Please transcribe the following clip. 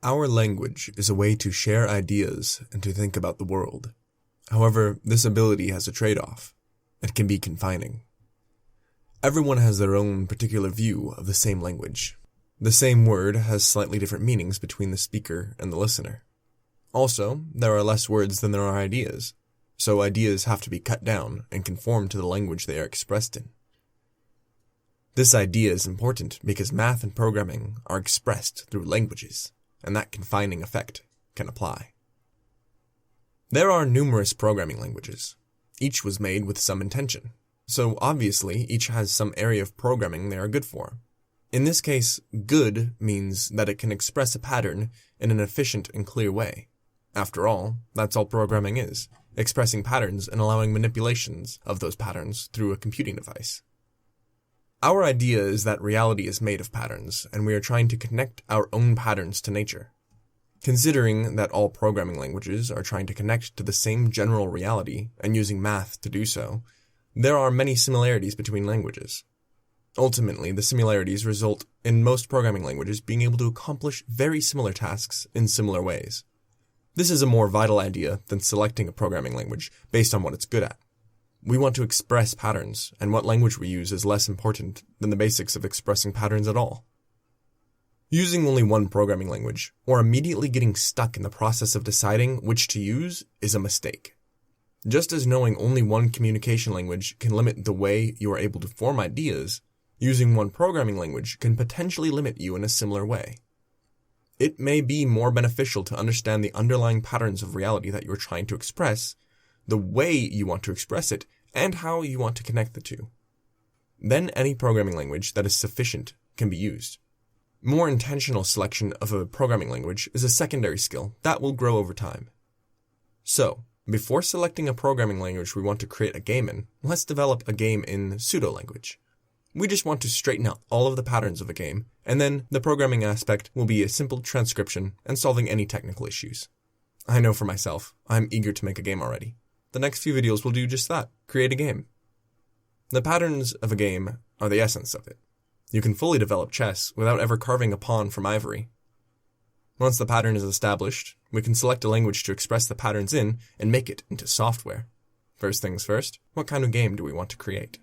Our language is a way to share ideas and to think about the world. However, this ability has a trade-off. It can be confining. Everyone has their own particular view of the same language. The same word has slightly different meanings between the speaker and the listener. Also, there are less words than there are ideas, so ideas have to be cut down and conform to the language they are expressed in. This idea is important because math and programming are expressed through languages, and that confining effect can apply. There are numerous programming languages. Each was made with some intention, so obviously each has some area of programming they are good for. In this case, good means that it can express a pattern in an efficient and clear way. After all, that's all programming is, expressing patterns and allowing manipulations of those patterns through a computing device. Our idea is that reality is made of patterns, and we are trying to connect our own patterns to nature. Considering that all programming languages are trying to connect to the same general reality and using math to do so, there are many similarities between languages. Ultimately, the similarities result in most programming languages being able to accomplish very similar tasks in similar ways. This is a more vital idea than selecting a programming language based on what it's good at. We want to express patterns, and what language we use is less important than the basics of expressing patterns at all. Using only one programming language, or immediately getting stuck in the process of deciding which to use, is a mistake. Just as knowing only one communication language can limit the way you are able to form ideas, using one programming language can potentially limit you in a similar way. It may be more beneficial to understand the underlying patterns of reality that you are trying to express, the way you want to express it, and how you want to connect the two. Then any programming language that is sufficient can be used. More intentional selection of a programming language is a secondary skill that will grow over time. So, before selecting a programming language we want to create a game in, let's develop a game in pseudo-language. We just want to straighten out all of the patterns of a game, and then the programming aspect will be a simple transcription and solving any technical issues. I know for myself, I'm eager to make a game already. The next few videos will do just that, create a game. The patterns of a game are the essence of it. You can fully develop chess without ever carving a pawn from ivory. Once the pattern is established, we can select a language to express the patterns in and make it into software. First things first, what kind of game do we want to create?